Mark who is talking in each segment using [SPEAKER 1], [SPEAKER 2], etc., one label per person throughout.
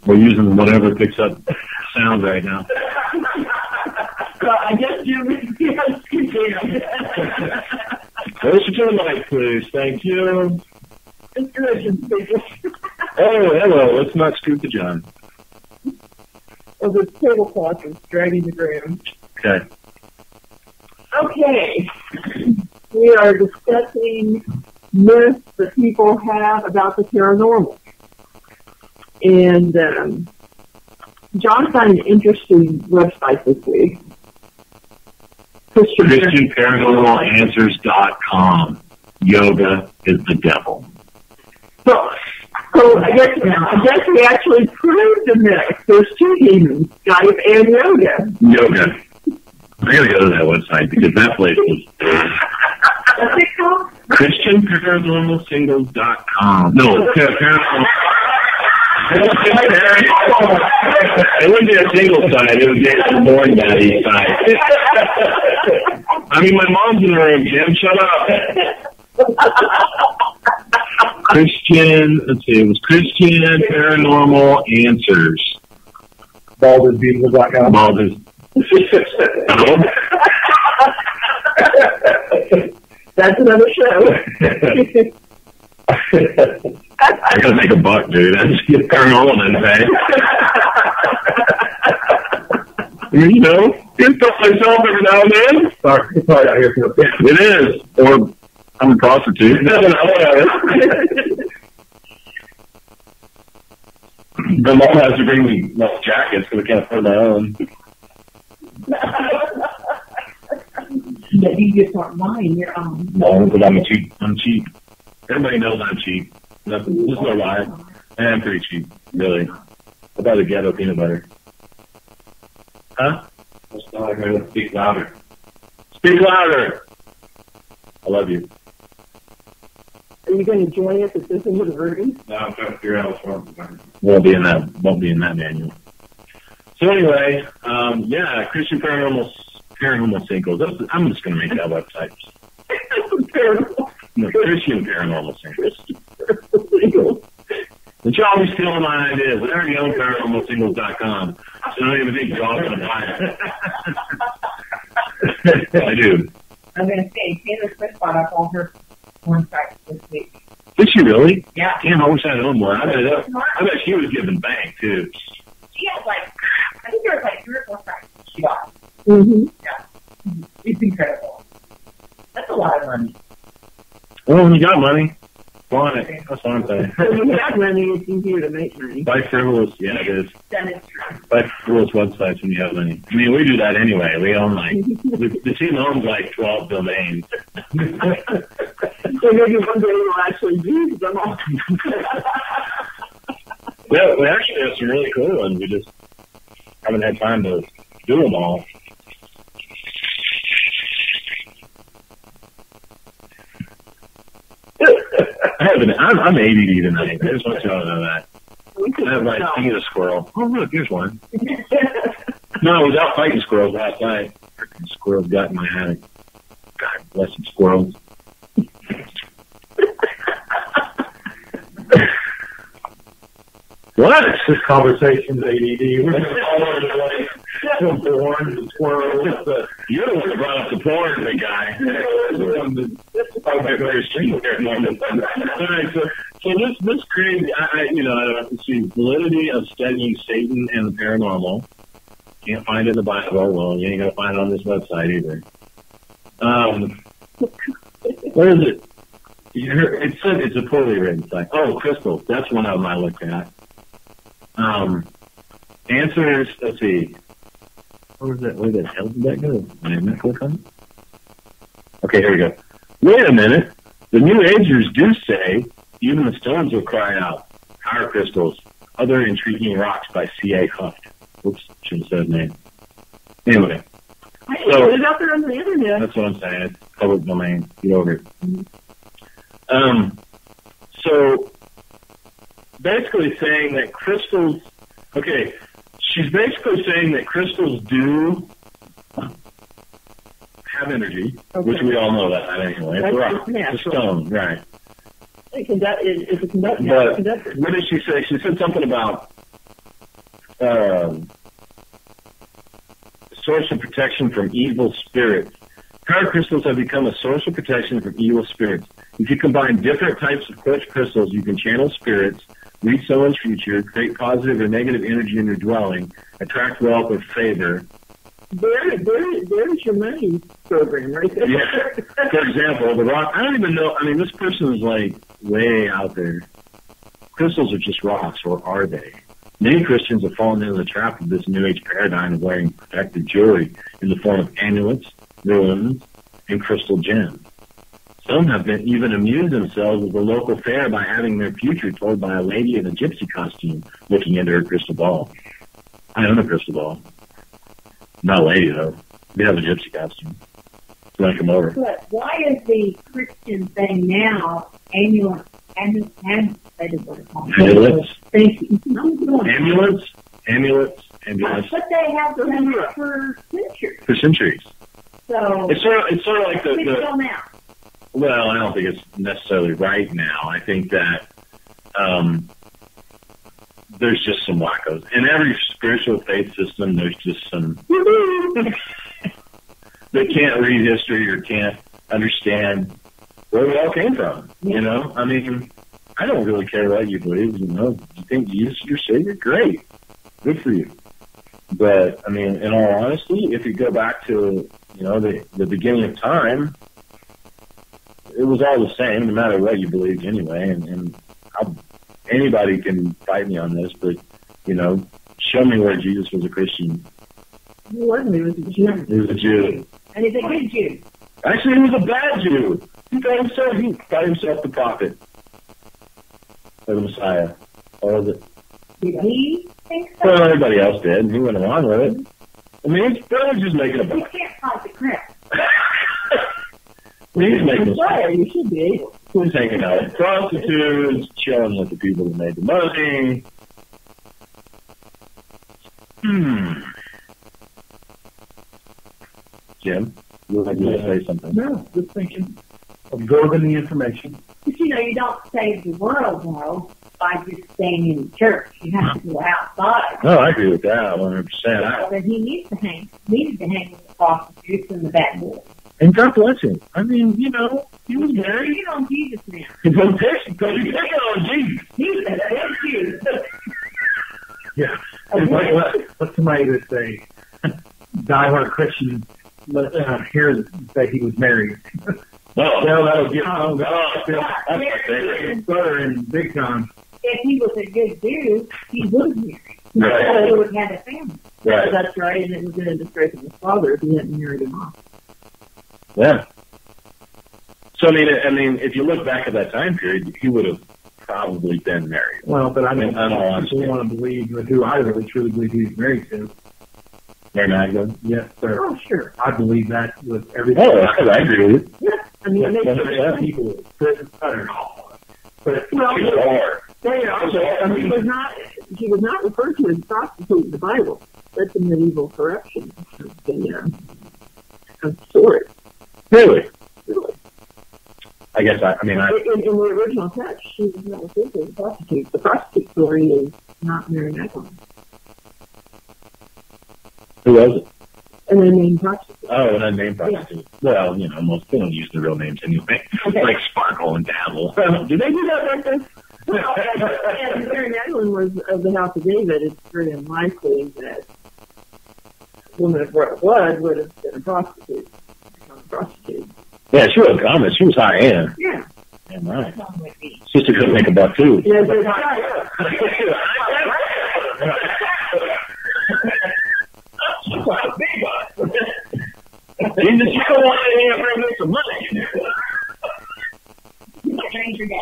[SPEAKER 1] We're using whatever picks up sound right now.
[SPEAKER 2] Well, I guess you continue.
[SPEAKER 1] Listen to the mic, please. Thank you.
[SPEAKER 2] Inspiration speaking.
[SPEAKER 1] Oh, hello. Let's not scoop the John.
[SPEAKER 2] Well, the tablecloth is dragging the ground.
[SPEAKER 1] Okay.
[SPEAKER 2] Okay. We are discussing myths that people have about the paranormal. And John found an interesting website this week.
[SPEAKER 1] ChristianParanormalAnswers.com. Yoga is the devil.
[SPEAKER 2] So I guess we actually proved the myth. There's two demons, Skype and yoga.
[SPEAKER 1] Yoga. I gotta go to that website because that place is
[SPEAKER 2] What's it called?
[SPEAKER 1] ChristianParanormalSingles.com. No, paranormal. It wouldn't be a single side. It would be a born daddy side. I mean, my mom's in the room, Jim. Shut up. Christian, let's see, it was Christian Paranormal Answers.
[SPEAKER 3] BaldersBeatles.com.
[SPEAKER 1] Balders.
[SPEAKER 2] That's another show.
[SPEAKER 1] I gotta make a buck, dude. That's paranormal then, pay. You know, get stuff myself every now and then.
[SPEAKER 3] Sorry, it's probably out here for a bit.
[SPEAKER 1] It is. Or I'm a prostitute. My mom has to bring me jackets because I can't afford my own.
[SPEAKER 2] But you just aren't mine, you're on.
[SPEAKER 1] No, because I'm cheap. I'm cheap. Everybody knows I'm cheap. There's no lie. I am pretty cheap, really. How about a ghetto peanut butter? Huh? Speak louder. Speak louder! I love you.
[SPEAKER 2] Are you going to join us at this end of the room?
[SPEAKER 1] No, I'm trying to figure out what's wrong with mine. Won't be in that manual. So anyway, yeah, Christian Paranormal Singles. I'm just going to make that website. No, Christian Paranormal Singles. But you always stealing my ideas. Whatever you own, ParanormalSingles.com. So I don't even think y'all going to buy it. I do.
[SPEAKER 4] I'm going to say, Taylor Swift bought up all her porn sites this week.
[SPEAKER 1] Did she really?
[SPEAKER 4] Yeah.
[SPEAKER 1] Damn, I wish I'd owned one. I bet she was giving bank, too.
[SPEAKER 4] She has I think there was 3 or 4 sites she bought.
[SPEAKER 2] Mm-hmm.
[SPEAKER 4] Yeah. It's incredible. That's a lot of money.
[SPEAKER 1] Well, when you got money, want it. That's what I'm saying.
[SPEAKER 2] When you have money, it's easier to make money.
[SPEAKER 1] Buy frivolous, yeah, it is.
[SPEAKER 4] That is true.
[SPEAKER 1] Buy frivolous websites when you have money. I mean, we do that anyway. We own the team owns 12 domains.
[SPEAKER 2] So maybe one day we'll actually use them all.
[SPEAKER 1] Well, we actually have some really cool ones. We just haven't had time to do them all. I'm ADD tonight. I just want you all to know that. I have my thing a squirrel. Oh, look, here's one. No, I was out fighting squirrels last night. Freaking squirrels got in my attic. God bless them squirrels. What?
[SPEAKER 3] This conversation's ADD. We're just all over the place. Porn and squirrels.
[SPEAKER 1] You're the one that brought up the porn, big guy. So this crazy, I don't see validity of studying Satan and the paranormal. Can't find it in the Bible. Well, you ain't gonna find it on this website either. What is it? It said it's a poorly written site. Oh, crystals. That's one of them I looked at. Answers. Let's see. Where the hell did that go? Did I not click on it? Okay, here we go. Wait a minute. The New Agers do say even the stones will cry out. Power crystals, other intriguing rocks by C.A. Huft. Oops, shouldn't have said name. Anyway.
[SPEAKER 2] So, put it out there on the internet.
[SPEAKER 1] That's what I'm saying. It's public domain. Get over it. So basically saying that crystals. Okay. She's basically saying that crystals do have energy, which we all know that anyway. It's a rock. It's a stone, right.
[SPEAKER 2] It's a conductor.
[SPEAKER 1] But what did she say? She said something about source of protection from evil spirits. Power crystals have become a source of protection from evil spirits. If you combine different types of quartz crystals, you can channel spirits, read someone's future, create positive or negative energy in your dwelling, attract wealth or favor.
[SPEAKER 2] There's your money program right there.
[SPEAKER 1] Yeah. For example, the rock, I don't even know, I mean, this person is like way out there. Crystals are just rocks, or are they? Many Christians have fallen into the trap of this New Age paradigm of wearing protective jewelry in the form of amulets, runes, and crystal gems. Some have been even amused themselves with the local fair by having their future told by a lady in a gypsy costume looking into her crystal ball. I own a crystal ball. Not a lady, though. We have a gypsy costume. You want to come over?
[SPEAKER 4] But why is the Christian thing now amulets?
[SPEAKER 1] Amulets.
[SPEAKER 4] Thank you.
[SPEAKER 1] Amulets.
[SPEAKER 4] But they have them for centuries.
[SPEAKER 1] For centuries.
[SPEAKER 4] So
[SPEAKER 1] it's sort of like the
[SPEAKER 4] now.
[SPEAKER 1] well, I don't think it's necessarily right now. I think that there's just some wackos. In every spiritual faith system, there's just some that can't read history or can't understand where we all came from.
[SPEAKER 4] Yeah.
[SPEAKER 1] You know, I mean, I don't really care what you believe. You know, you think Jesus is your Savior? Great, good for you. But I mean, in all honesty, if you go back to the beginning of time, it was all the same, no matter what you believed anyway. And anybody can fight me on this, but show me where Jesus was a Christian.
[SPEAKER 2] He wasn't. He was a Jew.
[SPEAKER 1] He was a Jew.
[SPEAKER 4] And he's a good Jew.
[SPEAKER 1] Actually, he was a bad Jew. He thought himself the prophet or the Messiah. Or was it?
[SPEAKER 4] Did he think so?
[SPEAKER 1] Well, everybody else did, and he went along with it. I mean, he's probably just making a
[SPEAKER 4] You
[SPEAKER 1] buck.
[SPEAKER 4] can't fight the crap.
[SPEAKER 1] He's making a buck.
[SPEAKER 2] You should be able.
[SPEAKER 1] He's hanging out with prostitutes, chilling with the people that made the money. Jim, you like to say something?
[SPEAKER 3] No, just thinking, absorbing the information.
[SPEAKER 4] But you don't save the world, though, by just staying in the church. You have to go outside.
[SPEAKER 1] No, I agree with that 100%.
[SPEAKER 4] But he needed to hang with the prostitutes and the bad boys.
[SPEAKER 1] And God bless him. I mean, he was married.
[SPEAKER 4] You on Jesus now.
[SPEAKER 1] He's on Jesus.
[SPEAKER 4] He's a bad Jew.
[SPEAKER 3] Yeah. Let somebody that say, diehard Christian, let hear that he was married.
[SPEAKER 1] Well, that'll get
[SPEAKER 3] that's my favorite. Stuttering big time.
[SPEAKER 4] If he was a good Jew, he would have married.
[SPEAKER 1] Right.
[SPEAKER 4] He would have had a family.
[SPEAKER 1] Right.
[SPEAKER 2] That's right, and it was in a disgrace of his father if he hadn't married him off.
[SPEAKER 1] Yeah. So I mean, if you look back at that time period, he would have probably been married.
[SPEAKER 3] Well, but I
[SPEAKER 1] don't
[SPEAKER 3] people want to believe who I really truly believe he's married to.
[SPEAKER 1] Mary Magdalene?
[SPEAKER 3] Yes, sir.
[SPEAKER 2] Oh, sure.
[SPEAKER 3] I believe that with everything.
[SPEAKER 1] Oh, I agree with you.
[SPEAKER 2] Yeah, I mean, it makes
[SPEAKER 1] Yeah.
[SPEAKER 3] People, I don't know. But
[SPEAKER 2] well,
[SPEAKER 1] She's a whore.
[SPEAKER 2] they also, she was not referred to as a prostitute in the Bible. That's a medieval corruption of sorts.
[SPEAKER 1] Really?
[SPEAKER 2] Really.
[SPEAKER 1] I guess in
[SPEAKER 2] the original text, she was not referred to as a prostitute. The prostitute story is not Mary Magdalene.
[SPEAKER 1] who was it?
[SPEAKER 2] And then named prostitute.
[SPEAKER 1] Oh, and unnamed prostitute. Yeah. Well, most people don't use the real names anyway.
[SPEAKER 2] Okay.
[SPEAKER 1] Like Sparkle and Dabble. Do they do that back then?
[SPEAKER 2] And Mary Magdalene was of the house of David. It's very unlikely that a woman of royal blood would have been a prostitute. Become a prostitute.
[SPEAKER 1] Yeah, she was common. She was high end.
[SPEAKER 2] Yeah.
[SPEAKER 1] Damn right. Sister couldn't make a buck too.
[SPEAKER 2] Yeah, that's right.
[SPEAKER 1] Jesus, you don't want to bring me some money.
[SPEAKER 4] You can't change your dad.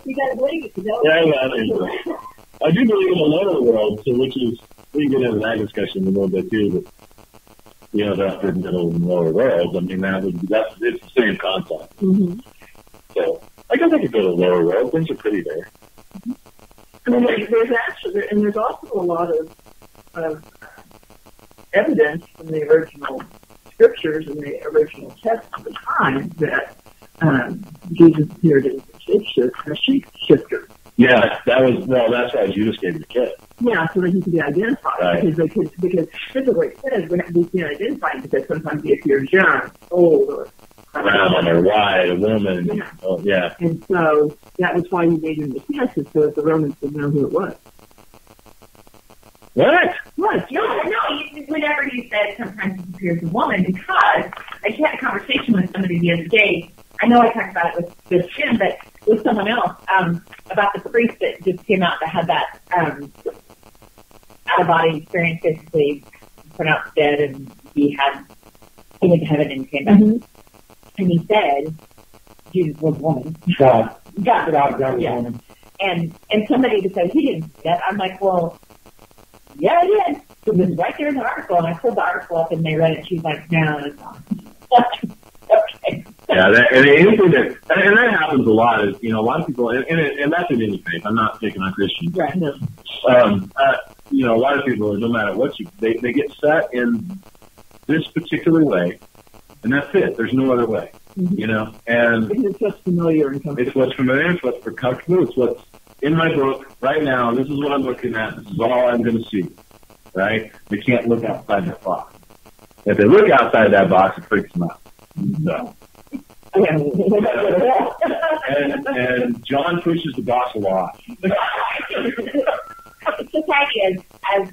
[SPEAKER 4] You got to believe it.
[SPEAKER 1] Yeah, I do believe in the lower world, so which is, we can get into that discussion a little bit too, but, the upper, middle, and lower worlds, I mean, it's the same concept.
[SPEAKER 2] Mm-hmm.
[SPEAKER 1] So, I guess I could go to the lower world. Things are pretty there.
[SPEAKER 2] I mean, there's also a lot of evidence from the original scriptures and the original text of the time that Jesus appeared as a shape shifter.
[SPEAKER 1] Yeah, that's why Judas gave the kid.
[SPEAKER 2] Yeah, so that he could be identified.
[SPEAKER 1] Right.
[SPEAKER 2] Because typically it says we can't identify him because sometimes he appears young, old, or
[SPEAKER 1] brown or white, a woman.
[SPEAKER 2] Yeah.
[SPEAKER 1] Oh, yeah.
[SPEAKER 2] And so that was why he made him the test, so that the Romans would know who it was.
[SPEAKER 1] What?
[SPEAKER 2] What?
[SPEAKER 4] Whenever you said sometimes he appears a woman, because I had a conversation with somebody the other day. I know I talked about it with Jim, but with someone else, about the priest that just came out that had that out-of-body experience, basically pronounced dead, and he went to heaven and came back.
[SPEAKER 2] Mm-hmm.
[SPEAKER 4] And he said Jesus was a woman.
[SPEAKER 3] God
[SPEAKER 4] God
[SPEAKER 3] was a
[SPEAKER 4] yeah.
[SPEAKER 3] woman.
[SPEAKER 4] And somebody to say he didn't see that, I'm like, well, yeah, I did. It was right there in the article, and I pulled the article up, and they read it. She's like, no, it's not. Okay.
[SPEAKER 1] Yeah, and that happens a lot. Is a lot of people, and that's in any faith. I'm not picking on Christians.
[SPEAKER 2] Right. No.
[SPEAKER 1] A lot of people, no matter what they get set in this particular way, and that's it. There's no other way.
[SPEAKER 2] Mm-hmm.
[SPEAKER 1] And
[SPEAKER 2] it's what's familiar and comfortable.
[SPEAKER 1] It's what's familiar. It's what's comfortable. It's what's in my book right now. This is what I'm looking at. This is all I'm going to see. Right? They can't look outside that box. If they look outside that box, it freaks them out. So. and John pushes the box a lot.
[SPEAKER 4] Society as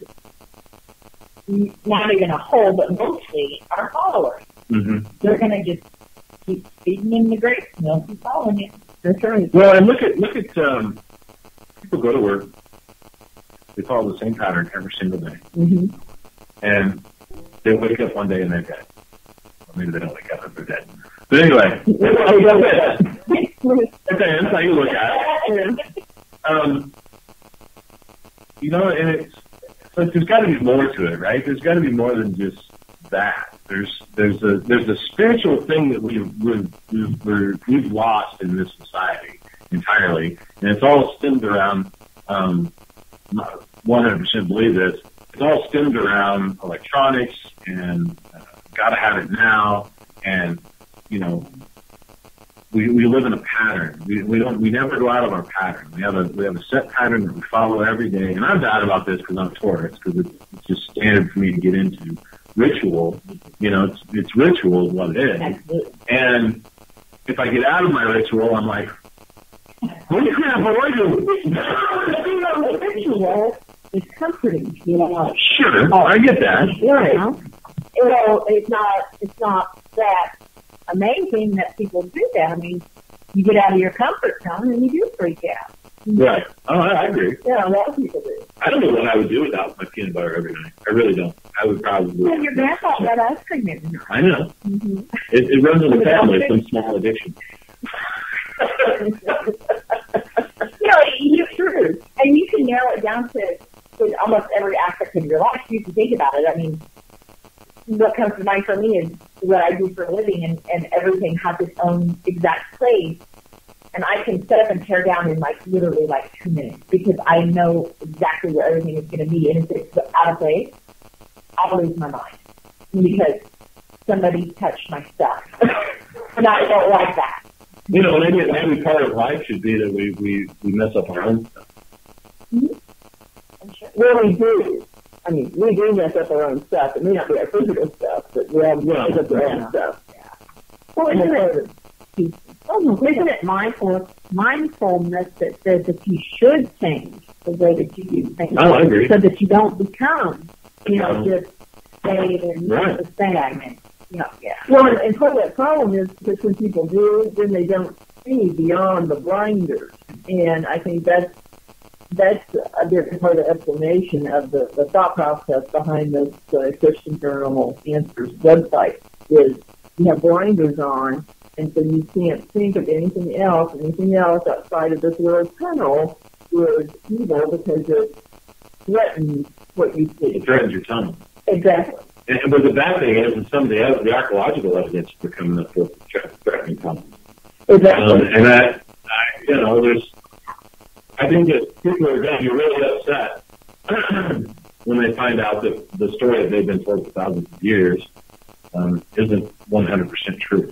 [SPEAKER 4] not even a whole, but mostly our followers.
[SPEAKER 1] Mm-hmm.
[SPEAKER 4] They're going to just keep feeding them the grapes, and they'll keep following you.
[SPEAKER 2] That's right.
[SPEAKER 1] Well, and look at people go to work. They follow the same pattern every single day,
[SPEAKER 2] Mm-hmm.
[SPEAKER 1] and they wake up one day and they're dead. Or maybe they don't wake up and they're dead. But anyway, depends how you look at it. And it's there's got to be more to it, right? There's got to be more than just that. There's a spiritual thing that we've lost in this society entirely, and it's all stemmed around. 100% believe this. It's all stemmed around electronics and gotta have it now, and we live in a pattern. We never go out of our pattern. We have a set pattern that we follow every day. And I'm bad about this because I'm a Taurus, because it's just standard for me to get into ritual. It's ritual is what it is.
[SPEAKER 4] Absolutely.
[SPEAKER 1] And if I get out of my ritual, I'm like, holy crap, what do I do?
[SPEAKER 2] Ritual is comforting,
[SPEAKER 1] Sure, I get that.
[SPEAKER 2] Right.
[SPEAKER 4] It's not that amazing that people do that. I mean, you get out of your comfort zone and you do freak out.
[SPEAKER 1] Right. Oh, I agree.
[SPEAKER 2] Yeah, a lot of people do.
[SPEAKER 1] I don't know what I would do without my peanut butter every night. I really don't. I would probably.
[SPEAKER 4] Well, your grandpa got ice cream every night.
[SPEAKER 1] I know.
[SPEAKER 2] Mm-hmm.
[SPEAKER 1] It runs in the family. Some small addiction.
[SPEAKER 4] You're true. And you can narrow it down to almost every aspect of your life. You can think about it. I mean, what comes to mind for me is what I do for a living, and everything has its own exact place. And I can set up and tear down in literally 2 minutes, because I know exactly where everything is going to be. And if it's out of place, I'll lose my mind because somebody touched my stuff. And I don't like that.
[SPEAKER 1] Maybe part of life should be that we mess up our own stuff.
[SPEAKER 2] Mm-hmm. Sure. Well, we do. I mean, we do mess up our own stuff. It may not be our physical stuff, but we have mess up our own stuff. Yeah. Well,
[SPEAKER 4] isn't it mindfulness that says that you should change the way that you do things?
[SPEAKER 1] Oh, I agree.
[SPEAKER 4] So that you don't become, just stay and not the same. Yeah.
[SPEAKER 2] Well, and part of that problem is because when people do, then they don't see beyond the blinders. And I think that's a big part of the explanation of the thought process behind this Christian Paranormal Answers website is you have blinders on, and so you can't think of anything else outside of this little tunnel towards evil because it threatens what you see.
[SPEAKER 1] It threatens your tunnel.
[SPEAKER 2] Exactly.
[SPEAKER 1] But the bad thing is, some of the archaeological evidence is becoming a threatening tunnel.
[SPEAKER 2] Exactly.
[SPEAKER 1] And I think that people are going to be really upset when they find out that the story that they've been told for thousands of years isn't 100% true.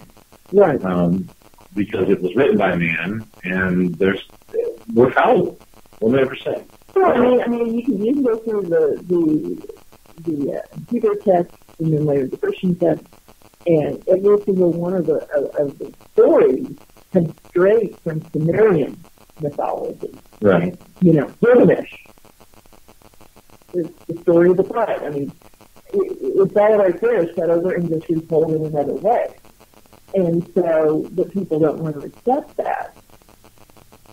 [SPEAKER 2] Right.
[SPEAKER 1] Because it was written by a man, and we're fallible, 100%.
[SPEAKER 2] Well, I mean, you can go through the Hebrew text and then later the Christian text, and every single one of the stories comes straight from Sumerian mythology.
[SPEAKER 1] Right.
[SPEAKER 2] Gilgamesh is the story of the flood. I mean, it's all right there set over and just retold in another way. And so the people don't want to accept that.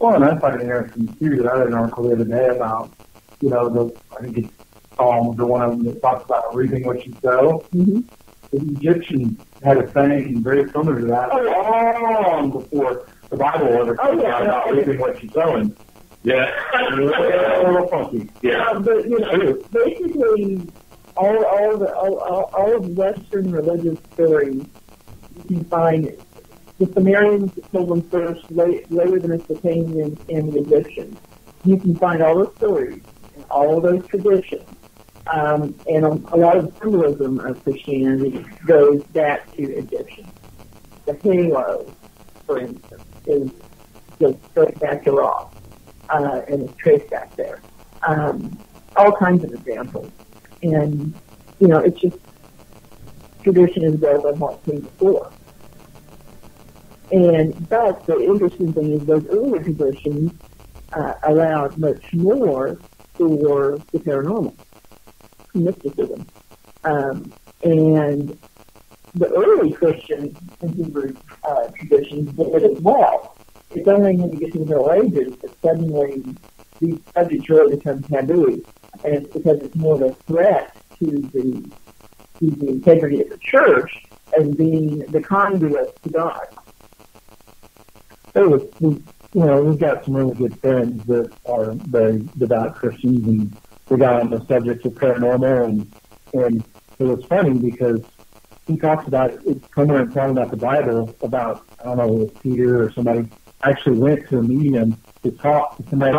[SPEAKER 3] Well, and I find it interesting too that I read an article the other day about, I think it's the one of them that talks about reaping what you sow.
[SPEAKER 2] Mm-hmm.
[SPEAKER 3] The Egyptians had a saying very similar to that long before the Bible ever talked about reaping what you sow. And
[SPEAKER 1] yeah,
[SPEAKER 3] a little funky.
[SPEAKER 1] Yeah,
[SPEAKER 2] but basically, all of Western religious stories, you can find the Sumerians told them first, later the Mesopotamians and the Egyptians. You can find all those stories and all of those traditions. And a lot of the symbolism of Christianity goes back to Egyptians. The halo, for instance, goes straight back to Ra, and it's traced back there. All kinds of examples. And, it's just tradition is built on what came before. But the interesting thing is those early traditions allowed much more for the paranormal, mysticism. And the early Christian and Hebrew traditions did it as well. It's only when you get to the Middle Ages that suddenly these subjects really become taboo. And it's because it's more of a threat to the integrity of the church as being the conduit to God.
[SPEAKER 3] We've got some really good friends that are very devout Christians, and we got on the subject of paranormal, and it was funny because he talks about it somewhere and talking about the Bible about, I don't know, it was Peter or somebody actually went to a medium to talk to somebody.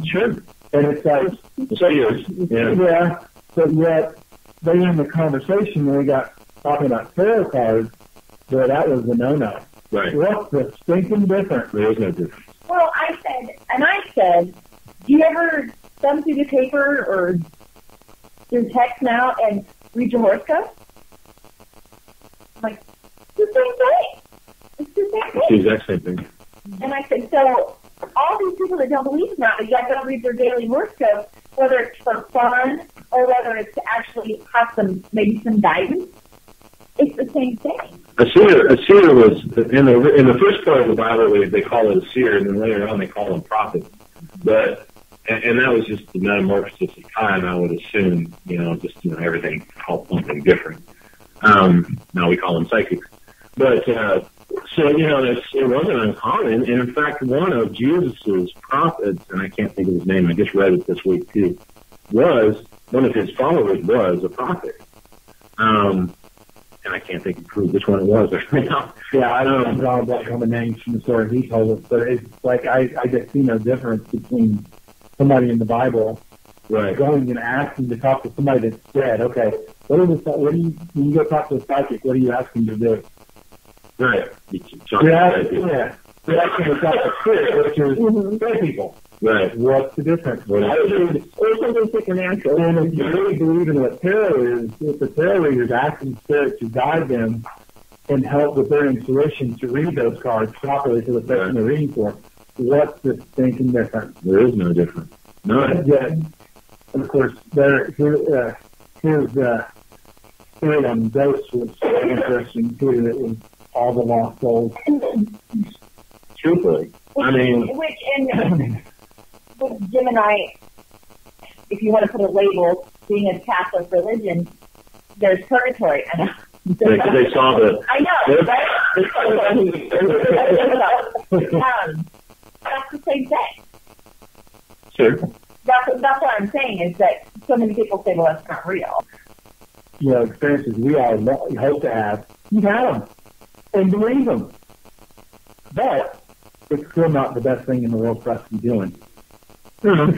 [SPEAKER 1] Sure.
[SPEAKER 3] And it's like,
[SPEAKER 1] yeah.
[SPEAKER 3] But yet they in the conversation when we got talking about tarot cards, that was a no-no.
[SPEAKER 1] Right.
[SPEAKER 3] What's the stinking difference?
[SPEAKER 1] There is no difference.
[SPEAKER 4] Well, I said, do you ever thumb through the paper or through text now and read your horoscope? I'm like, it's the same thing. It's the same thing.
[SPEAKER 1] It's the exact same thing.
[SPEAKER 4] And I said, so all these people that don't believe in that, but yet don't read their daily horoscope, whether it's for fun or whether it's to actually have maybe some guidance, it's the same thing.
[SPEAKER 1] A seer was in the first part of the Bible they call it a seer, and then later on they call them prophets. But and that was just the metamorphosis of time, I would assume. Everything called something different. Now we call them psychics. But so it wasn't uncommon. And in fact, one of Jesus's prophets, and I can't think of his name, I just read it this week too, one of his followers was a prophet. And I can't think of which one it was right now.
[SPEAKER 3] Yeah, I don't know all the names from the story he told us, but it's like I just see no difference between somebody in the Bible going and asking to talk to somebody that's dead. Okay, when you go talk to a psychic, what are you asking to do?
[SPEAKER 1] Right.
[SPEAKER 3] You're asking to talk to spirits, which is dead people.
[SPEAKER 1] Right.
[SPEAKER 3] What's the difference?
[SPEAKER 2] Or something supernatural.
[SPEAKER 3] And if you really believe in what tarot is, if the tarot reader is asking spirit to guide them and help with their intuition to read those cards properly to the person they're reading for, what's the thinking difference?
[SPEAKER 1] There is no difference. No.
[SPEAKER 3] And of course, his theory on ghosts was interesting too. That was all the lost souls.
[SPEAKER 1] Truthfully,
[SPEAKER 4] with Gemini, if you want to put a label, being a Catholic religion, there's purgatory. I know.
[SPEAKER 1] They saw the.
[SPEAKER 4] I know, right? That's the same thing.
[SPEAKER 1] Sure.
[SPEAKER 4] That's what I'm saying is that so many people say, well, that's not real.
[SPEAKER 3] Experiences we all hope to have, you've had them and believe them. But it's still not the best thing in the world for us to be doing.
[SPEAKER 1] To an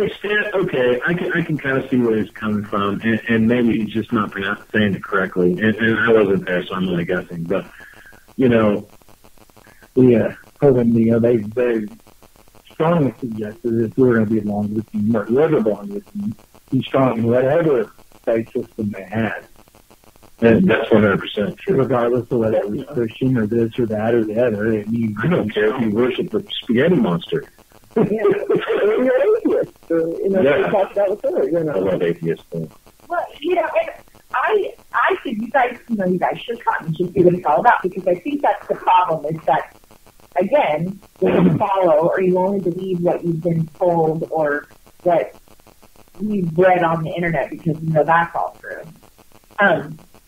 [SPEAKER 1] extent, okay, I can kind of see where he's coming from, and maybe he's just not saying it correctly, and I wasn't there, so I'm only guessing, but,
[SPEAKER 3] told him, they strongly suggested if we were going to be along with you, or whoever belonged with you, be strong in whatever faith system they had.
[SPEAKER 1] And that's 100% true.
[SPEAKER 3] Regardless of whether it was Christian or this or that or the other.
[SPEAKER 1] I don't care if you worship the spaghetti monster.
[SPEAKER 2] You're atheist. We talked about with her.
[SPEAKER 1] I love atheists.
[SPEAKER 4] Well, and I think you guys should come and just see what it's all about, because I think that's the problem, is that, again, when you follow or you only believe what you've been told or what you've read on the internet because that's all true.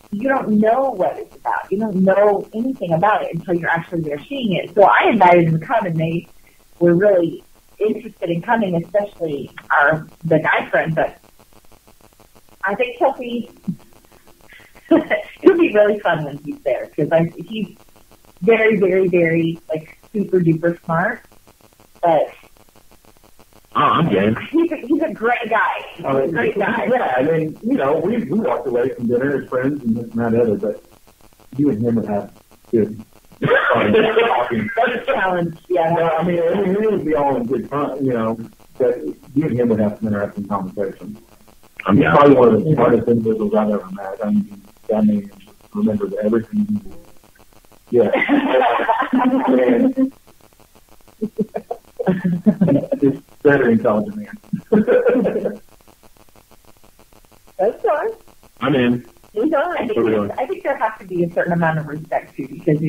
[SPEAKER 4] You don't know what it's about. You don't know anything about it until you're actually there seeing it. So I invited them to come, and they were really interested in coming, especially the guy friend. But I think it'll be really fun when he's there, because he's very, very, very super duper smart. But
[SPEAKER 1] I'm game.
[SPEAKER 4] He's a great guy. He's a great guy.
[SPEAKER 3] Yeah, I mean, we walked away from dinner as friends and this and that other, but you and him would have good talking.
[SPEAKER 4] That's a challenge, yeah.
[SPEAKER 3] No, I mean, we would be all in good fun, but you and him would have some interesting conversations. He's probably one of the smartest individuals I've ever met. I mean, that man remembers everything. Yeah. Just very intelligent man.
[SPEAKER 2] That's fine.
[SPEAKER 1] I'm in.
[SPEAKER 4] I think there has to be a certain amount of respect too, because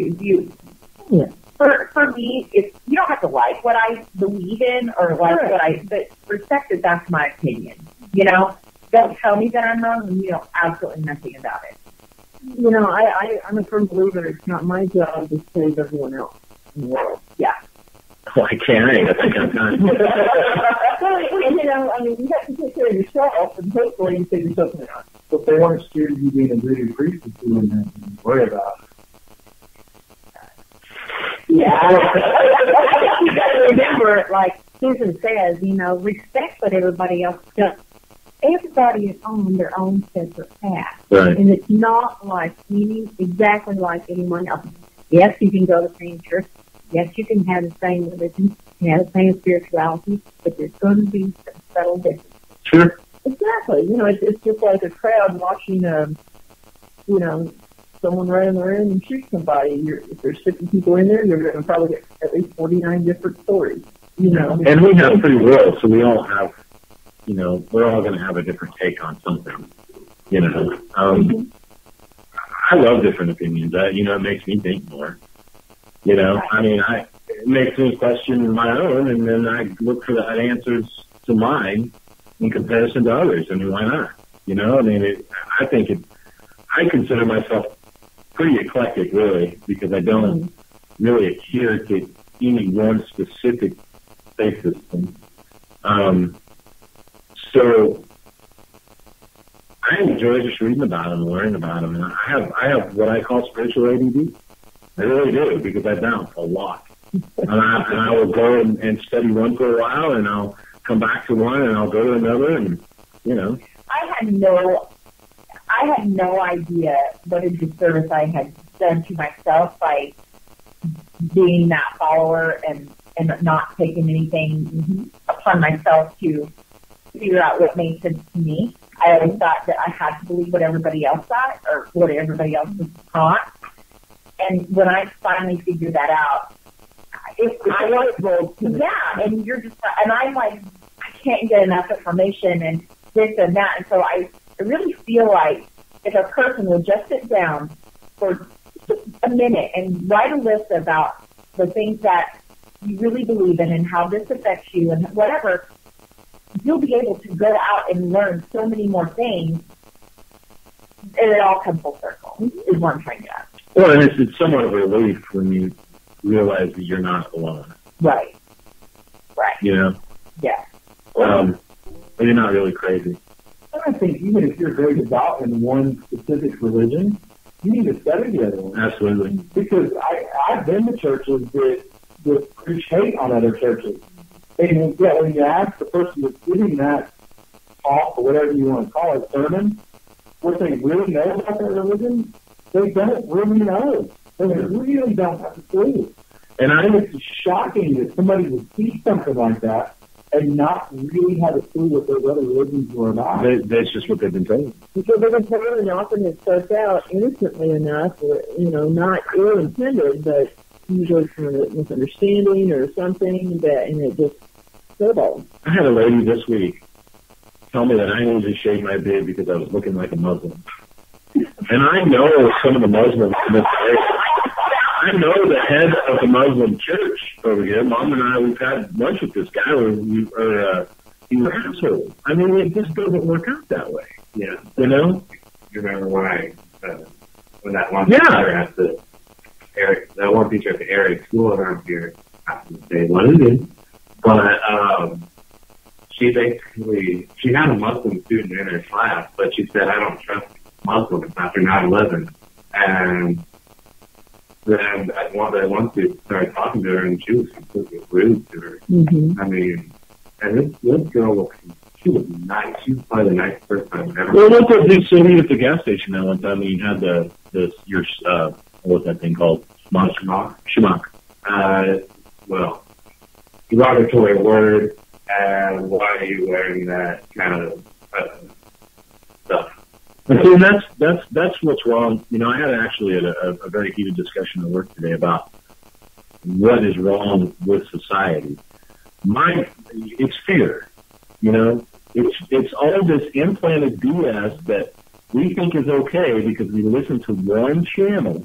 [SPEAKER 4] for me, if you don't have to like what I believe in or like but respect is, that's my opinion. Don't tell me that I'm wrong and you know absolutely nothing about it.
[SPEAKER 2] I'm a firm believer it's not my job to save everyone else in the world.
[SPEAKER 4] Yeah.
[SPEAKER 1] Well, I can't. I think I'm done.
[SPEAKER 2] You have to take care of yourself, and hopefully you figure something out.
[SPEAKER 3] But if they weren't scared of you being a greedy priest, you wouldn't have to worry about it.
[SPEAKER 2] Yeah. You got to remember, like Susan says, respect what everybody else does. Everybody is on their own separate path.
[SPEAKER 1] Right.
[SPEAKER 2] And it's not exactly like anyone else. Yes, you can go to the same church. Yes, you can have the same religion, have the same spirituality, but there's going to be some subtle differences.
[SPEAKER 1] Sure.
[SPEAKER 2] Exactly. It's just like a crowd watching, someone run in the room and shoot somebody. If there's 50 people in there, you're going to probably get at least 49 different stories.
[SPEAKER 1] And we have free will, so we all have, we're all going to have a different take on something. I love different opinions. It makes me think more. It makes me question my own, and then I look for the answers to mine in comparison to others. Why not? I consider myself pretty eclectic, really, because I don't really adhere to any one specific faith system. So I enjoy just reading about them, learning about them, and I have what I call spiritual ADD. I really do, because I bounce a lot. And I will go and study one for a while, and I'll come back to one, and I'll go to another, and,
[SPEAKER 4] I had no idea what a disservice I had done to myself by being that follower and not taking anything upon myself to figure out what made sense to me. I always thought that I had to believe what everybody else thought or what everybody else was taught. And when I finally figured that out, and you're just, and I'm like, I can't get enough information and this and that. And so I really feel like if a person would just sit down for just a minute and write a list about the things that you really believe in and how this affects you and whatever, you'll be able to go out and learn so many more things, and it all comes full circle, is what I'm trying to get at.
[SPEAKER 1] Well, and it's somewhat of a relief when you realize that you're not alone.
[SPEAKER 4] Right.
[SPEAKER 1] Yeah. But you're not really crazy.
[SPEAKER 3] I think even if you're very devout in one specific religion, you need to study the other one.
[SPEAKER 1] Absolutely.
[SPEAKER 3] Because I've been to churches that preach hate on other churches. And yeah, when you ask the person that's giving that talk or whatever you want to call it, sermon, what they really know about their religion, they don't really know. They really don't have a clue. And I think it's shocking that somebody would teach something like that and not really have a clue what those other religions were about.
[SPEAKER 1] That's just what they've been told.
[SPEAKER 2] Because they've been told, and often it starts out innocently enough, or, not ill-intended, but usually from a misunderstanding or something, and it just snowballs.
[SPEAKER 1] I had a lady this week tell me that I needed to shave my beard because I was looking like a Muslim. And I know some of the Muslims in this area. I know the head of the Muslim church over here. Mom and I, we've had lunch with this guy, he was an asshole. I mean, it just doesn't work out that way.
[SPEAKER 5] Yeah.
[SPEAKER 1] You know?
[SPEAKER 5] You remember when that one teacher at the Eric school around here, I have to say what it is, but she had a Muslim student in her class, but she said, I don't trust Muslims after 9/11. And then one student started talking to her, and she was completely rude to her.
[SPEAKER 2] Mm-hmm.
[SPEAKER 5] I mean, and this girl she was nice. She was probably the nicest person I've ever.
[SPEAKER 1] Well, look what so he at the gas station that one time, and you had what's that thing called? Schmuck.
[SPEAKER 5] Well, derogatory word, and why are you wearing that kind of stuff?
[SPEAKER 1] And see, that's what's wrong. I had actually a very heated discussion at work today about what is wrong with society. It's fear. It's all this implanted BS that we think is okay because we listen to one channel,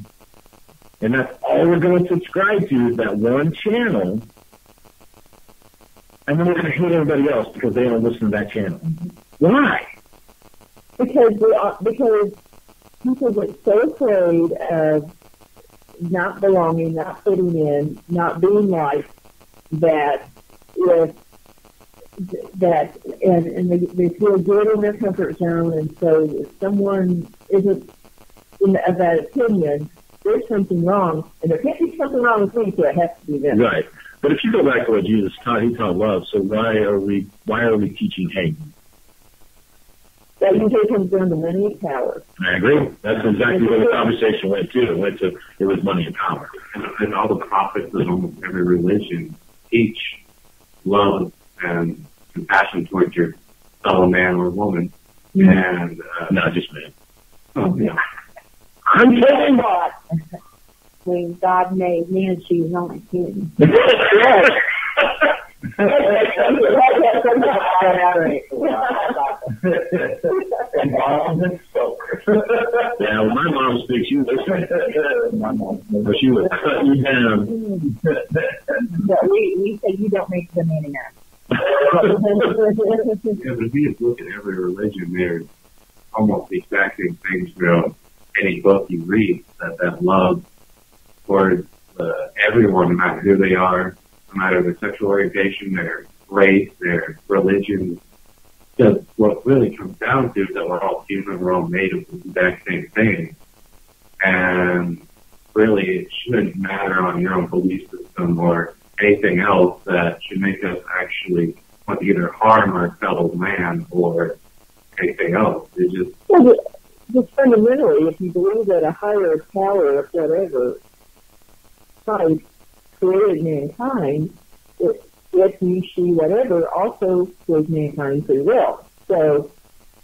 [SPEAKER 1] and that's all we're going to subscribe to is that one channel, and then we're going to hate everybody else because they don't listen to that channel. Why?
[SPEAKER 2] Because people get so afraid of not belonging, not fitting in, not being liked, and they feel good in their comfort zone, and so if someone isn't of that opinion, there's something wrong, and there can't be something wrong with me, so it has to be them.
[SPEAKER 1] Right. But if you go back to what Jesus taught, he taught love, so why are we teaching hate?
[SPEAKER 2] That usually comes down to money and power.
[SPEAKER 1] I agree. That's exactly where the conversation went to. It was money and power.
[SPEAKER 5] And all the prophets of almost every religion teach love and compassion towards your fellow man or woman.
[SPEAKER 2] Mm-hmm.
[SPEAKER 5] And
[SPEAKER 1] not just man.
[SPEAKER 5] Oh, yeah.
[SPEAKER 1] I'm kidding.
[SPEAKER 6] When God made man, she was only kidding.
[SPEAKER 1] Yeah, when my mom speaks, she would cut you down.
[SPEAKER 4] But we say you don't make them any now.
[SPEAKER 5] Yeah, but if you just look at every religion, there's almost the exact same things throughout any book you read, that love towards everyone, no matter who they are, no matter their sexual orientation, their race, their religion. Because what really comes down to is that we're all human, we're all made of the exact same thing. And really, it shouldn't matter on your own belief system or anything else that should make us actually want to either harm our fellow man or anything else. It's just...
[SPEAKER 2] Well, just fundamentally, if you believe that a higher power, whatever, type created mankind, it, he, she, whatever, also gives mankind free will. So,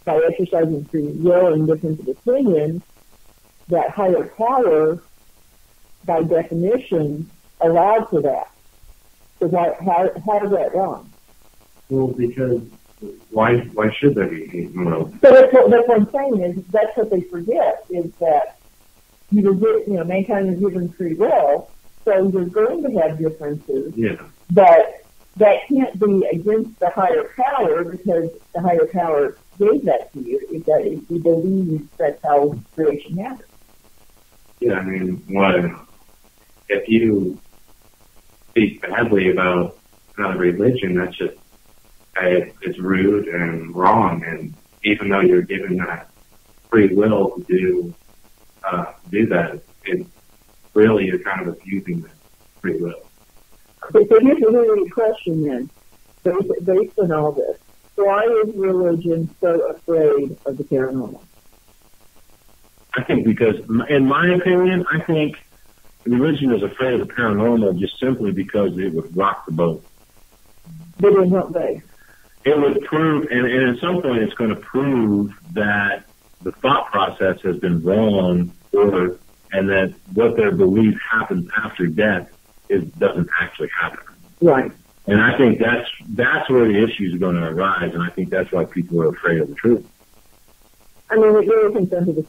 [SPEAKER 2] by exercising free will and difference of opinion, that higher power, by definition, allowed for that. So how is that wrong?
[SPEAKER 5] Well, because why should there be hate?
[SPEAKER 2] So that's what I'm saying is that's what they forget is that mankind is given free will, so you're going to have differences.
[SPEAKER 5] Yeah.
[SPEAKER 2] But that can't be against the higher power because the higher power gave that to you. If you believe that's how creation happens.
[SPEAKER 5] Yeah, I mean, if you speak badly about another religion, that's just it's rude and wrong. And even though you're given that free will to do that, it's really you're kind of abusing that free will.
[SPEAKER 2] So here's a really good question then. based on all this, why is religion so afraid of the paranormal?
[SPEAKER 1] I think because, in my opinion, I think religion is afraid of the paranormal just simply because it would rock the boat.
[SPEAKER 2] But in what way?
[SPEAKER 1] It would prove, and at some point it's going to prove that the thought process has been wrong, and that what their belief happens after death doesn't actually happen.
[SPEAKER 2] Right.
[SPEAKER 1] And I think that's where the issues are going to arise, and I think that's why people are afraid of the truth.
[SPEAKER 2] I mean, it really comes down to the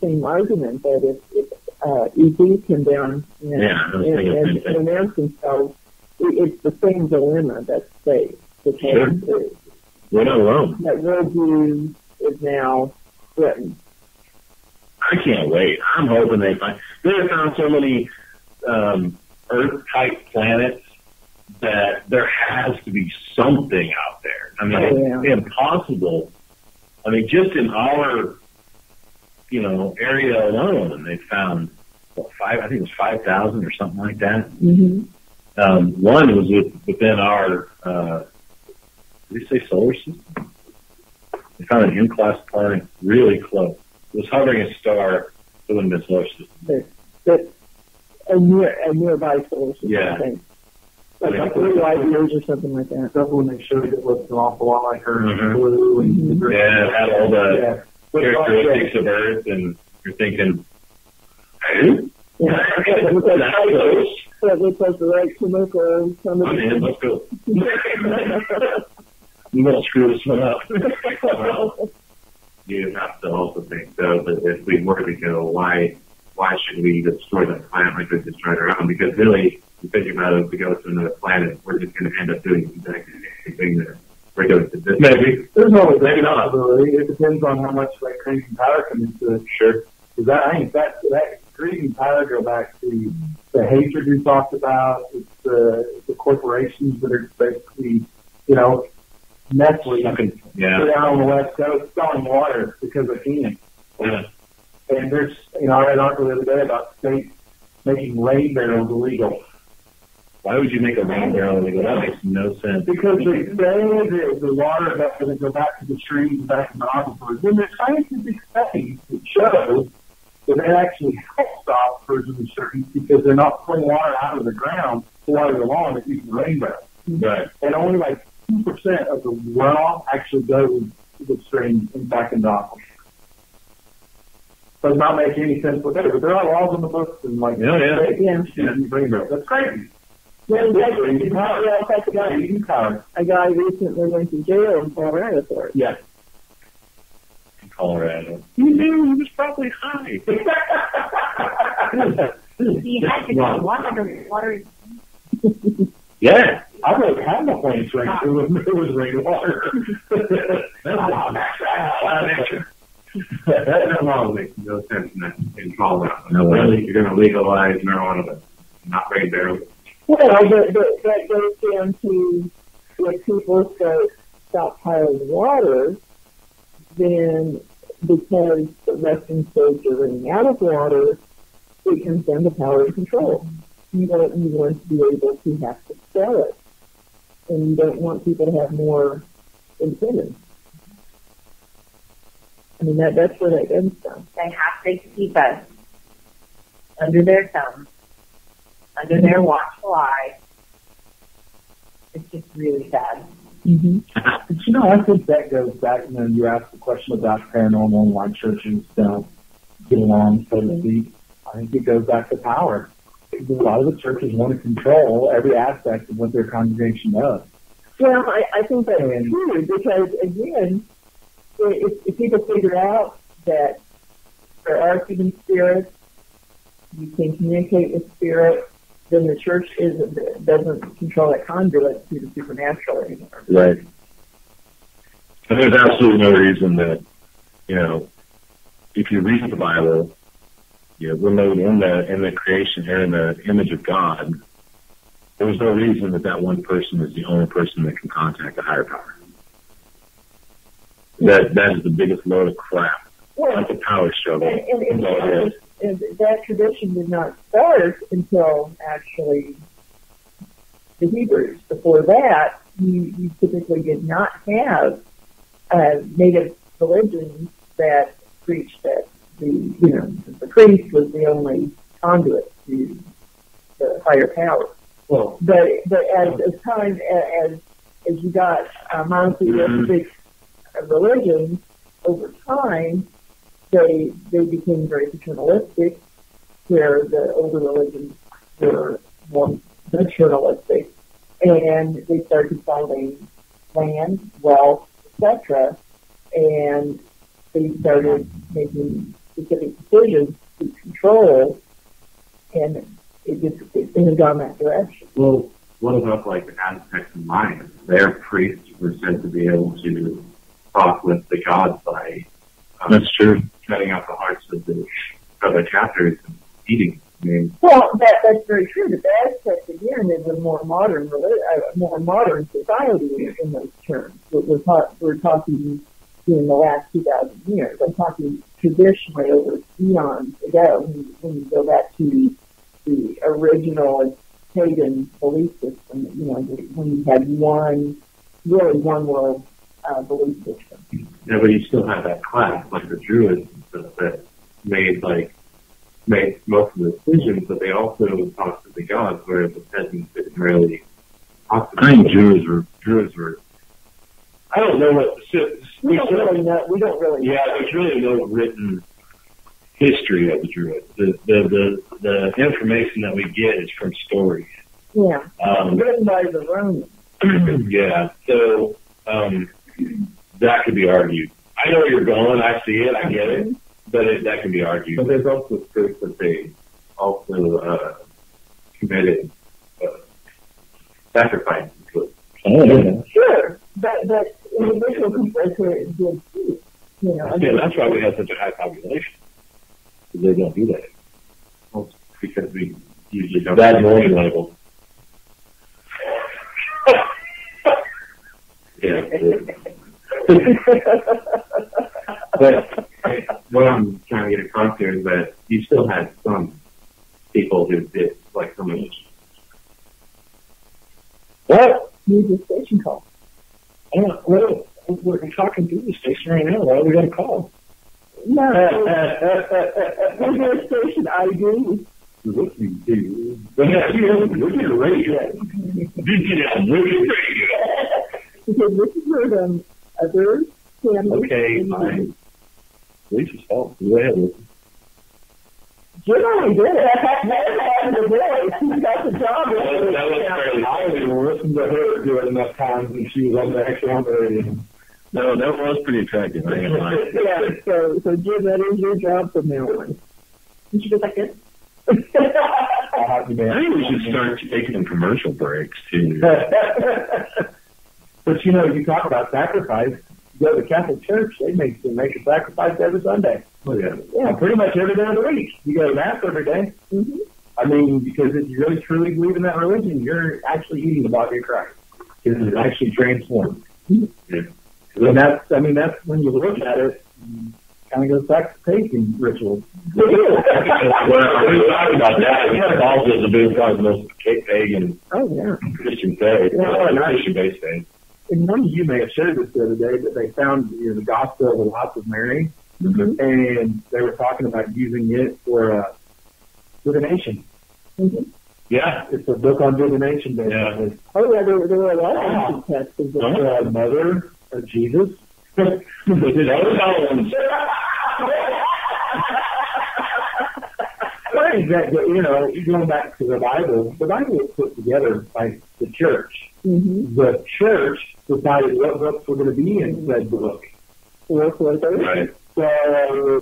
[SPEAKER 2] same argument that if ETs come down and announce themselves, it's the same dilemma that's faced.
[SPEAKER 1] Sure. We're not alone.
[SPEAKER 2] That worldview is now threatened.
[SPEAKER 1] I can't wait. I'm hoping they find. They have found so many Earth-type planets that there has to be something out there. I mean, it's impossible. I mean, just in our, area alone, they found I think it was 5,000 or something like that.
[SPEAKER 2] Mm-hmm.
[SPEAKER 1] One was within our, did they say solar system? They found an M-class planet really close. It was hovering a star within the solar system.
[SPEAKER 2] But a nearby solar system,
[SPEAKER 1] yeah.
[SPEAKER 2] I think. Like 3 light years or something like that.
[SPEAKER 3] That's when they showed it looked an awful lot like Earth.
[SPEAKER 1] Mm-hmm.
[SPEAKER 3] Blue and
[SPEAKER 1] yeah, it had all the characteristics of Earth, and you're thinking, hey?
[SPEAKER 2] Yeah, it looks like the right chemical.
[SPEAKER 1] Let's go. You won't screw this one up.
[SPEAKER 5] Well, you have to also think, though, that if we were to go, why should we destroy the planet like we destroyed our own? Because really, you think about it, if we go to another planet, we're just going to end up doing exactly the same thing that we're doing to this.
[SPEAKER 1] Maybe.
[SPEAKER 3] There's always maybe not. It depends on how much greed and power comes into it.
[SPEAKER 1] Sure.
[SPEAKER 3] Because I think that greed and power go back to the hatred we talked about. It's the corporations that are basically, Nestle down on the West Coast selling water because they can.
[SPEAKER 1] Yeah.
[SPEAKER 3] And there's, I read an article the other day about states making rain barrels illegal.
[SPEAKER 1] Why would you make a rain barrel illegal? That makes no sense.
[SPEAKER 3] Because they say that the water that doesn't go back to the streams, back in the aquifers. And there's scientific studies that show that it actually helps stop erosion of streams because they're not pulling water out of the ground to water the lawn. They're using rain barrels.
[SPEAKER 1] Right.
[SPEAKER 3] And only 2% of the runoff actually goes to the stream and back in the aquifers. Does not make any sense whatever. But there are laws in the books and rain barrels. That's crazy.
[SPEAKER 2] Well, a guy recently went to jail in Colorado for it.
[SPEAKER 3] Yes.
[SPEAKER 1] In Colorado. He knew he was probably high.
[SPEAKER 6] He had to go water.
[SPEAKER 1] Yeah.
[SPEAKER 3] I really had my planes rain. It was rainwater.
[SPEAKER 5] That law makes no sense in Colorado. No, really, you're going to legalize marijuana, but not rain barrels.
[SPEAKER 2] Well, but that goes down to if people stockpiling water, then because the western states are running out of water, it comes down to power and control. You want to be able to have to sell it, and you don't want people to have more independence. I mean, that's where that comes from.
[SPEAKER 6] They have to keep us under their thumb, under their watchful eye. It's just really sad.
[SPEAKER 2] Mm-hmm.
[SPEAKER 3] But I think that goes back, you asked the question about paranormal and why churches don't get along, so to speak. I think it goes back to power. A lot of the churches want to control every aspect of what their congregation does.
[SPEAKER 2] Well, I think that's true because, again, if people figure out that there are human spirits, you can communicate with spirits, then the church doesn't control that conduit to the supernatural anymore.
[SPEAKER 1] Right. And there's absolutely no reason that, if you read the Bible, we're made in the creation here in the image of God. There's no reason that one person is the only person that can contact a higher power. That is the biggest load of crap.
[SPEAKER 2] Well,
[SPEAKER 1] like a power struggle.
[SPEAKER 2] And that tradition did not start until actually the Hebrews. Before that, you typically did not have native religions that preached that the priest was the only conduit to the higher power.
[SPEAKER 1] Well,
[SPEAKER 2] but as time as you got monotheistic religions over time, they became very paternalistic, where the older religions were more naturalistic, and they started consolidating land, wealth, etc., and they started making specific decisions to control, and it has gone that direction.
[SPEAKER 5] Well, what about like the Aztecs and Mayans? Their priests were said to be able to talk with the gods by
[SPEAKER 1] that's true.
[SPEAKER 5] cutting out the hearts of the chapters and eating. I mean,
[SPEAKER 2] well, that's very true. But the Aztecs again is a more modern society in those terms. We're talking in the last 2,000 years. I'm talking traditionally over eons ago. When you go back to the original pagan belief system, when you had one world belief system.
[SPEAKER 5] yeah, but you still have that class, like the Druids and stuff, that made most of the decisions, but they also talked to the gods, whereas the peasants didn't really talk to them.
[SPEAKER 1] I think Druids were. I don't know what.
[SPEAKER 2] We don't really know.
[SPEAKER 1] Yeah, there's really no written history of the Druids. The information that we get is from stories.
[SPEAKER 2] Yeah, written by the Romans.
[SPEAKER 1] Yeah, so that could be argued. I know where you're going. I see it. I get it. But that can be argued.
[SPEAKER 5] But there's also proof that they also committed sacrifices.
[SPEAKER 1] Oh, yeah.
[SPEAKER 2] Sure, but individual people did too.
[SPEAKER 1] Yeah, that's why we have such a high population. They don't do that.
[SPEAKER 5] Well, because we usually don't.
[SPEAKER 1] Bad warning label. Yeah.
[SPEAKER 5] But what I'm trying to get across here is that you still had some people who did like some of this.
[SPEAKER 1] What?
[SPEAKER 2] Need the station call.
[SPEAKER 1] We're talking through the station right now. Why are we going to call?
[SPEAKER 2] No. Radio station ID.
[SPEAKER 1] Listening to. Look at the radio.
[SPEAKER 2] Because this is where others can.
[SPEAKER 1] Okay, fine. Lisa's fault. Go ahead, Lisa.
[SPEAKER 2] Generally did it. She got the job.
[SPEAKER 1] That was fairly.
[SPEAKER 3] I didn't even listen to her do it enough times when she was on the actual on the radio.
[SPEAKER 1] No, that was pretty attractive. I ain't lying.
[SPEAKER 2] Yeah, so Jim, that is your job from now on. You should go like this.
[SPEAKER 1] I think we should start taking them commercial breaks too.
[SPEAKER 3] But you talk about sacrifice. You go to the Catholic Church, they make a sacrifice every Sunday.
[SPEAKER 1] Oh yeah.
[SPEAKER 3] Yeah, pretty much every day of the week. You go to Mass every day.
[SPEAKER 2] Mm-hmm.
[SPEAKER 3] I mean, because if you really truly believe in that religion, you're actually eating the body of Christ. Because it's actually transformed.
[SPEAKER 1] Yeah.
[SPEAKER 3] And that's when you look at it, kind of goes back to pagan rituals.
[SPEAKER 1] Well, we talked about that. It also is a big part of the most pagan Christian faith, Christian-based faith.
[SPEAKER 3] And one of you may have shared this the other day, but they found the Gospel of the Lots of Mary, and they were talking about using it for divination.
[SPEAKER 2] Mm-hmm.
[SPEAKER 1] Yeah.
[SPEAKER 3] It's a book on divination, basically.
[SPEAKER 1] Yeah.
[SPEAKER 2] Oh, yeah, there were a lot of ancient texts of
[SPEAKER 3] The mother of Jesus.
[SPEAKER 1] Was it other columns?
[SPEAKER 3] Going back to the Bible was put together by the church.
[SPEAKER 2] Mm-hmm.
[SPEAKER 3] The church decided what books were going to be in said book.
[SPEAKER 1] Right.
[SPEAKER 2] So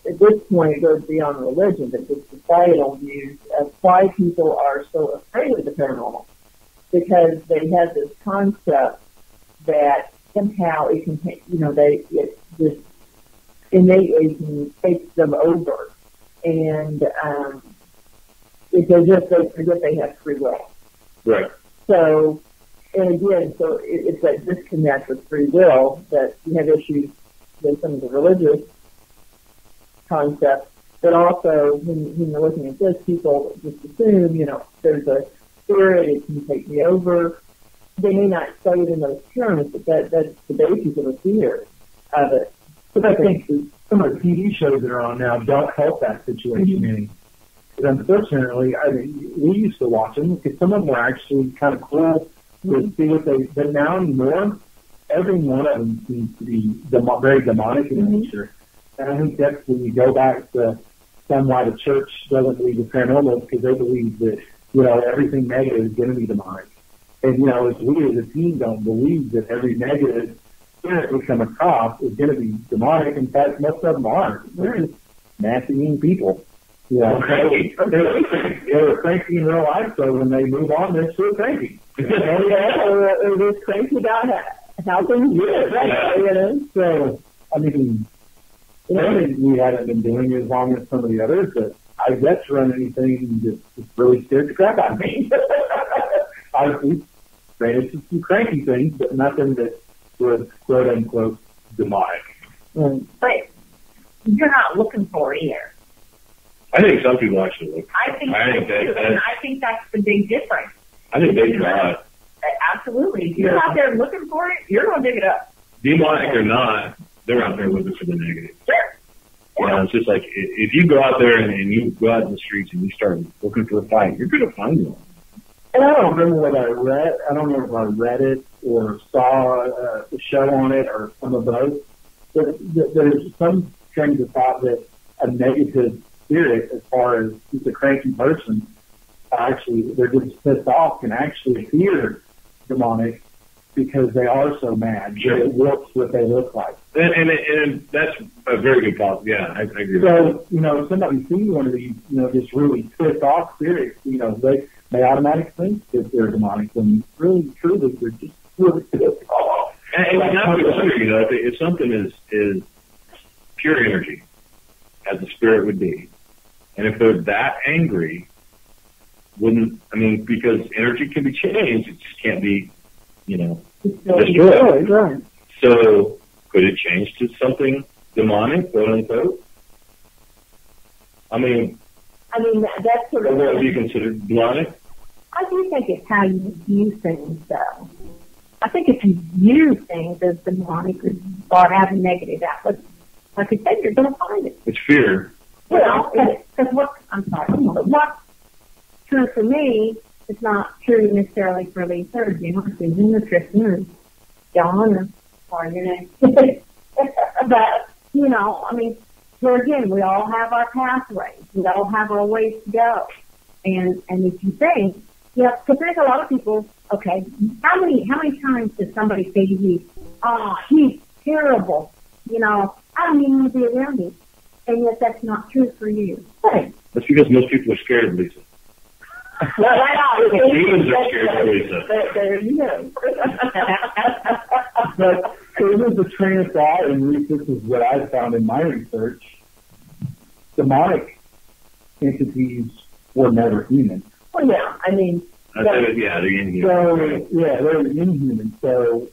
[SPEAKER 2] at this point, it goes beyond religion, but the societal views of why people are so afraid of the paranormal. Because they have this concept that somehow it can, this innately takes them over. And it's as if they forget they have free will.
[SPEAKER 1] Right.
[SPEAKER 2] So, and again, it's that disconnect with free will that you have issues with some of the religious concepts, but also when you're looking at this, people just assume, there's spirit, it can take me over. They may not say it in those terms, but that's the basis of the fear of it.
[SPEAKER 3] But I think some of the TV shows that are on now don't help that situation any. But unfortunately, I mean, we used to watch them because some of them were actually kind of cool to see what they. But now anymore, every one of them seems to be very demonic in nature. And I think that's when you go back to why the church doesn't believe in paranormal, because they believe that everything negative is going to be demonic. And as we as a team don't believe that every negative spirit we come across is going to be demonic. In fact, most of them aren't. They're just nasty, mean people. Cranky. They were cranky in real life, so when they move on, they're still cranky.
[SPEAKER 2] They're just cranky about how things get. Right?
[SPEAKER 3] So, I mean, we haven't been doing it as long as some of the others, but I've yet to run anything that really scared the crap out of me. Obviously, granted, some cranky things, but nothing that was quote unquote demonic.
[SPEAKER 6] But you're not looking for it either.
[SPEAKER 1] I think some people actually look.
[SPEAKER 6] I think that's the big difference.
[SPEAKER 1] I think they try it.
[SPEAKER 6] Absolutely. If you're out there looking for it, you're going to dig it up.
[SPEAKER 1] Demonic or not, they're out there looking for the negative.
[SPEAKER 6] Sure.
[SPEAKER 1] Yeah. It's just like if you go out there and you go out in the streets and you start looking for a fight, you're going to find one.
[SPEAKER 3] And I don't remember what I read. I don't know if I read it or saw a show on it or some of those. But there's some trains of thought that a negative spirit, as far as just a cranky person, actually they're just pissed off, can actually fear demonic because they are so mad. Sure. It looks what they look like. And that's a very good thought. Yeah, I agree. So, if somebody sees one of these, just really pissed off spirits, they automatically think that they're demonic when really, truly, they're just really pissed off.
[SPEAKER 1] And not to wonder, if something is pure energy, as the spirit would be, and if they're that angry, because energy can be changed, it just can't be, destroyed.
[SPEAKER 3] Right.
[SPEAKER 1] So, could it change to something demonic, quote unquote?
[SPEAKER 2] That's sort of.
[SPEAKER 1] What would be considered demonic?
[SPEAKER 2] I do think it's how you view things, though. I think if you view things as demonic or have a negative outlook, like I said, you're going to find it.
[SPEAKER 1] It's fear.
[SPEAKER 2] Well, because what's true for me is not true necessarily for the third, Susan or Tristan or John or your name. But, here again, we all have our pathways. We all have our ways to go. And if you think, because there's a lot of people, okay, how many times does somebody say to you, he's terrible, I don't even want to be around him. And yet that's not true for you. Right.
[SPEAKER 1] That's because most people are scared of Lisa. Humans are scared of Lisa.
[SPEAKER 2] There you go.
[SPEAKER 3] But so there's a train of thought, and this is what I found in my research. Demonic entities were never human.
[SPEAKER 2] Well, yeah,
[SPEAKER 1] they're inhuman.
[SPEAKER 3] So, they're inhuman. So,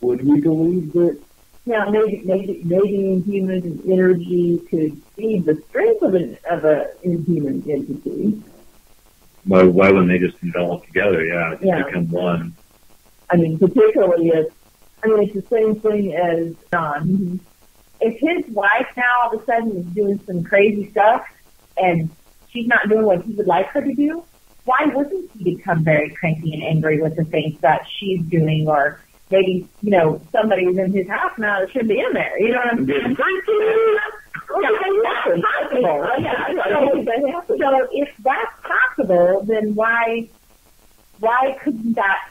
[SPEAKER 3] would we believe that?
[SPEAKER 2] Now, maybe inhuman energy could be the strength of an inhuman entity.
[SPEAKER 1] Why wouldn't they just develop together? Yeah. Become one.
[SPEAKER 2] Particularly if, it's the same thing as John. Mm-hmm. If his wife now all of a sudden is doing some crazy stuff and she's not doing what he would like her to do, why wouldn't he become very cranky and angry with the things that she's doing? Or maybe, somebody's in his house now that shouldn't be in there. You know what I'm saying? So if that's possible, then why couldn't that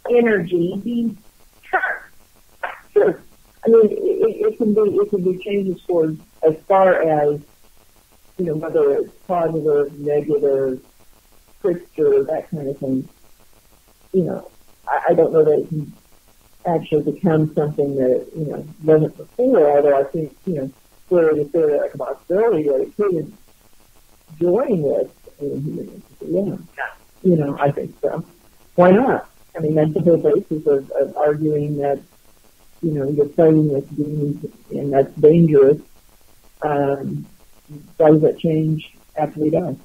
[SPEAKER 2] energy be turned?
[SPEAKER 3] Sure. It can be changes towards as far as whether it's positive, negative, trickster, that kind of thing. I don't know that it can actually become something that wasn't before. Although I think clearly there's a possibility that it could join with human entity. Yeah, I think so. Why not? That's the whole basis of arguing that you're playing with demons and that's dangerous. Why does that change after we die?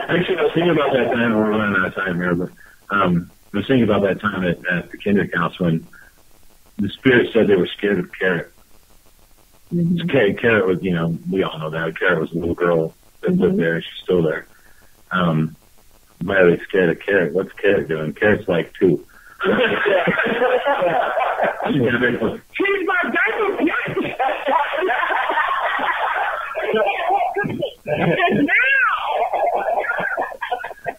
[SPEAKER 1] Actually, I was thinking about that time, we're running out of time here, but I was thinking about that time at the Kendrick house when the spirits said they were scared of Carrot. Mm-hmm. Carrot was, you know, we all know that. Carrot was a little girl that lived there, and she's still there. Why are they scared of Carrot? What's Carrot doing? Carrot's like 2. She's my diaper.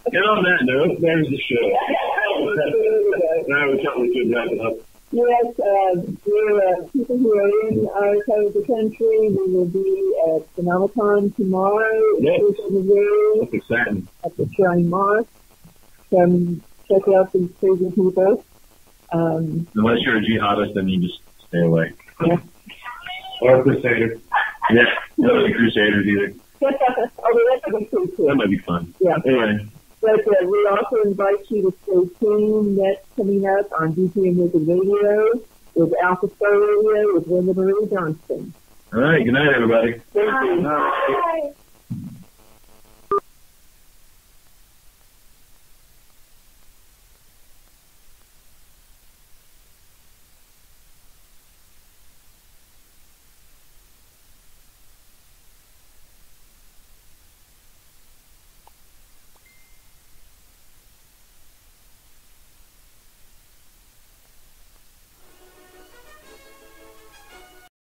[SPEAKER 1] And on that note, there's the show. Now we should wrap it up.
[SPEAKER 2] Yes, for people who are in our side of the country, we will be at Phenomenon tomorrow.
[SPEAKER 1] Yes.
[SPEAKER 2] Missouri,
[SPEAKER 1] That's exciting.
[SPEAKER 2] at the Shrine Mosque. Come check out these crazy people.
[SPEAKER 1] Unless you're a jihadist, then you just stay away.
[SPEAKER 2] Yeah.
[SPEAKER 5] Or a crusader.
[SPEAKER 1] Yeah, not the Crusaders either.
[SPEAKER 2] Although that's a good thing too.
[SPEAKER 1] That might be fun.
[SPEAKER 2] Yeah.
[SPEAKER 1] Anyway.
[SPEAKER 2] But we also invite you to stay tuned. That's coming up on DPM Wicked Radio with Alpha Star Radio with Linda Marie Johnston.
[SPEAKER 1] All right. Good night, everybody.
[SPEAKER 2] Thank you.
[SPEAKER 1] Bye.